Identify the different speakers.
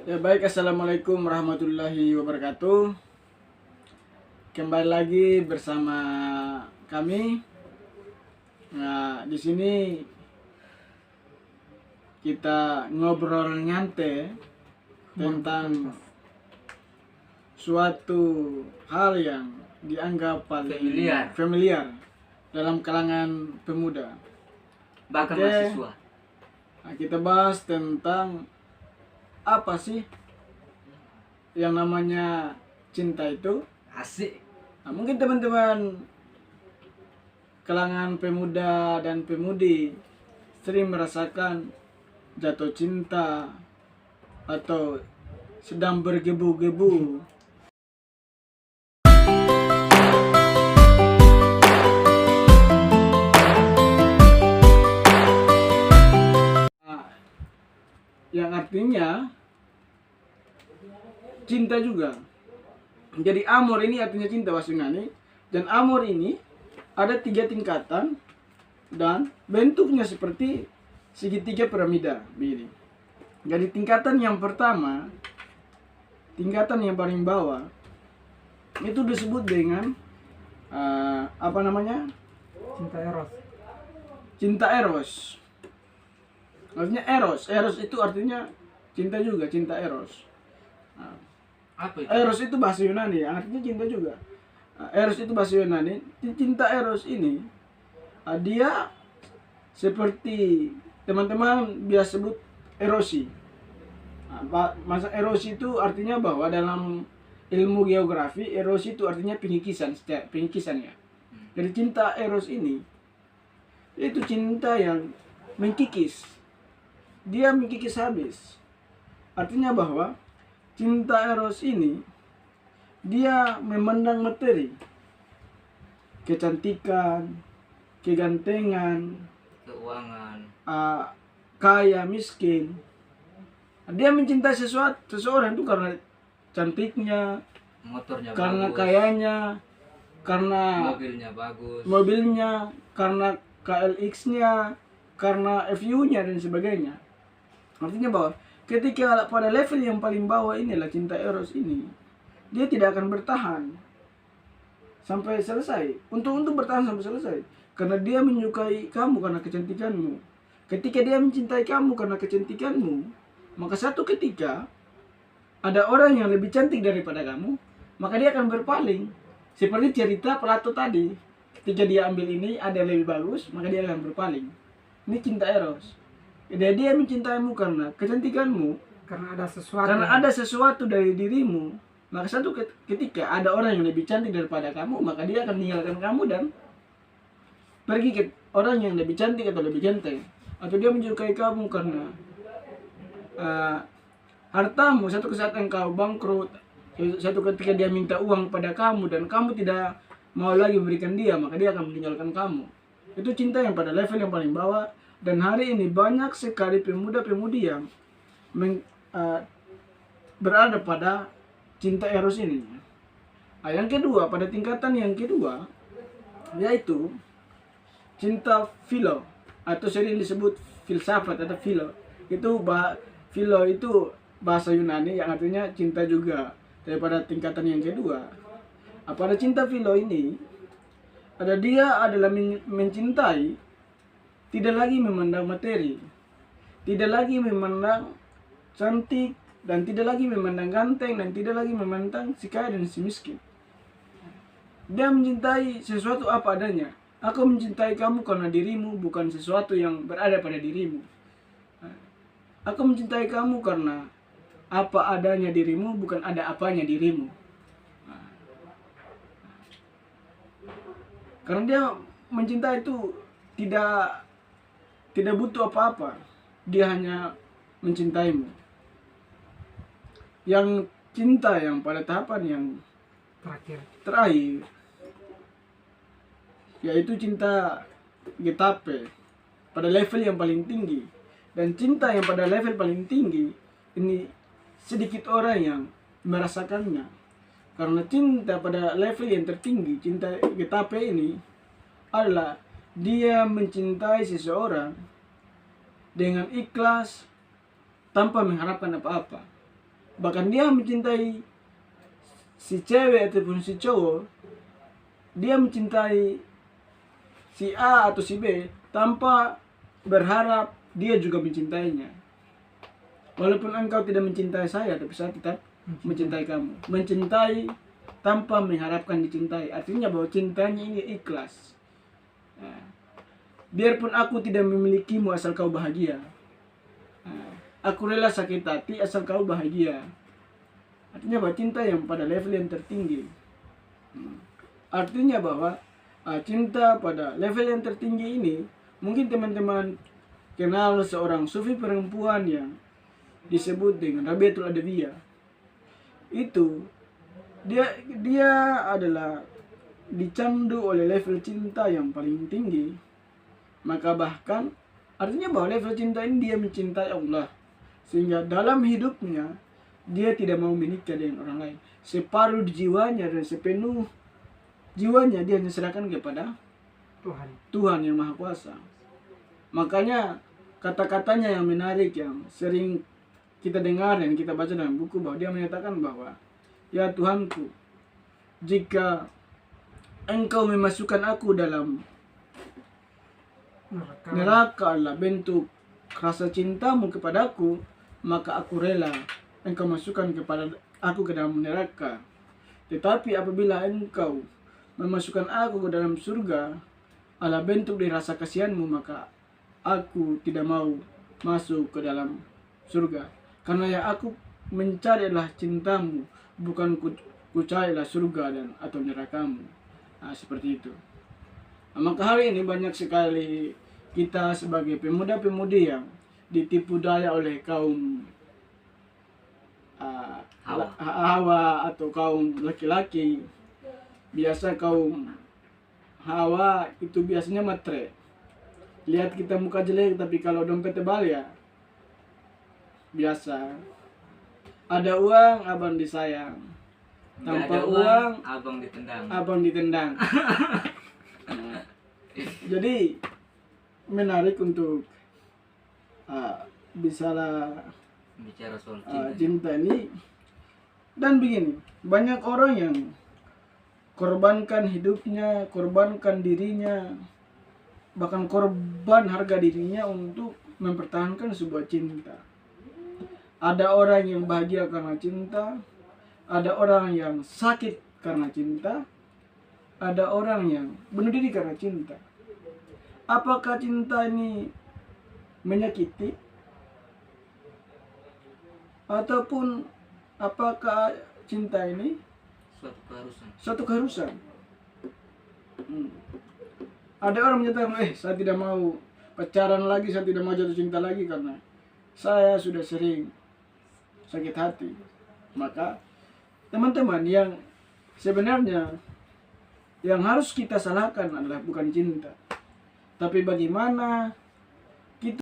Speaker 1: Ya baik, assalamualaikum warahmatullahi wabarakatuh. Kembali lagi bersama kami. Nah, di sini kita ngobrol nyantai tentang suatu hal yang dianggap paling familiar dalam kalangan pemuda,
Speaker 2: bahkan
Speaker 1: Oke.
Speaker 2: mahasiswa.
Speaker 1: Nah, kita bahas tentang apa sih yang namanya cinta itu.
Speaker 2: Asik.
Speaker 1: Nah, mungkin teman-teman kalangan pemuda dan pemudi sering merasakan jatuh cinta atau sedang bergebu-gebu. Nah, yang artinya cinta juga. Jadi amor ini artinya cinta Wasunani, dan amor ini ada 3 tingkatan dan bentuknya seperti segitiga piramida begini. Jadi tingkatan yang pertama, tingkatan yang paling bawah itu disebut dengan apa namanya?
Speaker 3: Cinta eros.
Speaker 1: Cinta eros. Artinya eros. Eros itu artinya cinta juga, cinta eros. Nah,
Speaker 2: Apa itu?
Speaker 1: Eros itu bahasa Yunani, artinya cinta juga. Eros itu bahasa Yunani. Cinta eros ini dia seperti teman-teman biasa sebut erosi. Masa erosi itu artinya bahwa dalam ilmu geografi erosi itu artinya pengikisan, pengikisan ya. Jadi cinta eros ini itu cinta yang mengkikis. Dia mengkikis habis. Artinya bahwa cinta eros ini dia memandang materi, kecantikan, kegantengan,
Speaker 2: Keuangan.
Speaker 1: kaya miskin. Dia mencintai seseorang itu karena cantiknya,
Speaker 2: Motornya
Speaker 1: karena
Speaker 2: bagus.
Speaker 1: kayanya, karena
Speaker 2: Mobilnya bagus.
Speaker 1: mobilnya, karena KLX-nya, karena FU-nya dan sebagainya. Artinya bahwa ketika pada level yang paling bawah inilah cinta eros ini, dia tidak akan bertahan sampai selesai. Untuk bertahan sampai selesai, karena dia menyukai kamu karena kecantikanmu. Ketika dia mencintai kamu karena kecantikanmu, maka satu ketika ada orang yang lebih cantik daripada kamu, maka dia akan berpaling. Seperti cerita Plato tadi, ketika dia ambil ini ada yang lebih bagus, maka dia akan berpaling. Ini cinta eros. Jadi dia mencintaimu karena kecantikanmu,
Speaker 3: Karena ada sesuatu.
Speaker 1: karena ada sesuatu dari dirimu. Maka satu ketika ada orang yang lebih cantik daripada kamu, maka dia akan meninggalkan kamu dan pergi ke orang yang lebih cantik atau lebih ganteng. Atau dia menyukai kamu karena hartamu. Satu saat engkau bangkrut, satu ketika dia minta uang pada kamu dan kamu tidak mau lagi memberikan dia, maka dia akan meninggalkan kamu. Itu cinta yang pada level yang paling bawah. Dan hari ini banyak sekali pemuda-pemudi yang berada pada cinta eros ini. Yang kedua, pada tingkatan yang kedua, yaitu cinta philo, atau sering disebut filsafat atau philo. Philo itu bahasa Yunani yang artinya cinta juga. Daripada tingkatan yang kedua, pada cinta philo ini dia adalah mencintai, tidak lagi memandang materi, tidak lagi memandang cantik, dan tidak lagi memandang ganteng, dan tidak lagi memandang si kaya dan si miskin. Dia mencintai sesuatu apa adanya. Aku mencintai kamu karena dirimu, bukan sesuatu yang berada pada dirimu. Aku mencintai kamu karena apa adanya dirimu, bukan ada apanya dirimu. Karena dia mencintai itu tidak butuh apa-apa. Dia hanya mencintaimu. Yang cinta yang pada tahapan yang terakhir, yaitu cinta getape pada level yang paling tinggi. Dan cinta yang pada level paling tinggi ini sedikit orang yang merasakannya. Karena cinta pada level yang tertinggi, cinta getape ini adalah dia mencintai seseorang dengan ikhlas tanpa mengharapkan apa-apa. Bahkan dia mencintai si cewek ataupun si cowok, dia mencintai si A atau si B tanpa berharap dia juga mencintainya. Walaupun engkau tidak mencintai saya, tapi saya tetap mencintai kamu. Mencintai tanpa mengharapkan dicintai. Artinya bahwa cintanya ini ikhlas. Nah, biarpun aku tidak memilikimu asal kau bahagia. Nah, aku rela sakit hati asal kau bahagia. Artinya bahwa cinta yang pada level yang tertinggi. Artinya bahwa cinta pada level yang tertinggi ini, mungkin teman-teman kenal seorang sufi perempuan yang disebut dengan Rabiatul Adawiyah. Itu dia adalah dicandu oleh level cinta yang paling tinggi. Maka bahkan artinya bahwa level cinta ini dia mencintai Allah, sehingga dalam hidupnya dia tidak mau menikah dengan orang lain. Separuh jiwanya dan sepenuh jiwanya dia hanya serahkan kepada Tuhan yang Maha Kuasa. Makanya kata-katanya yang menarik yang sering kita dengar dan kita baca dalam buku, bahwa dia menyatakan bahwa, ya Tuhanku, jika engkau memasukkan aku dalam neraka adalah bentuk rasa cintamu kepadaku, maka aku rela engkau masukkan kepada aku ke dalam neraka. Tetapi apabila engkau memasukkan aku ke dalam surga adalah bentuk dari rasa kasihanmu, maka aku tidak mau masuk ke dalam surga. Karena yang aku mencari adalah cintamu, bukan ku carilah surga dan atau nerakamu. Nah, seperti itu. Nah, maka hari ini banyak sekali kita sebagai pemuda-pemudi yang ditipu daya oleh kaum Hawa atau kaum laki-laki. Biasa kaum Hawa itu biasanya matre. Lihat kita muka jelek, tapi kalau dompet tebal ya biasa. Ada uang, abang disayang. Tanpa uang, abang ditendang. Nah, jadi menarik untuk bicara
Speaker 2: soal
Speaker 1: cinta ini. Dan begini, banyak orang yang korbankan hidupnya, korbankan dirinya, bahkan korban harga dirinya untuk mempertahankan sebuah cinta. Ada orang yang bahagia karena cinta, ada orang yang sakit karena cinta, ada orang yang bunuh diri karena cinta. Apakah cinta ini menyakiti? Ataupun apakah cinta ini suatu keharusan? Ada orang menyatakan, saya tidak mau pacaran lagi, saya tidak mau jatuh cinta lagi karena saya sudah sering sakit hati. Maka teman-teman, yang sebenarnya yang harus kita salahkan adalah bukan cinta, tapi bagaimana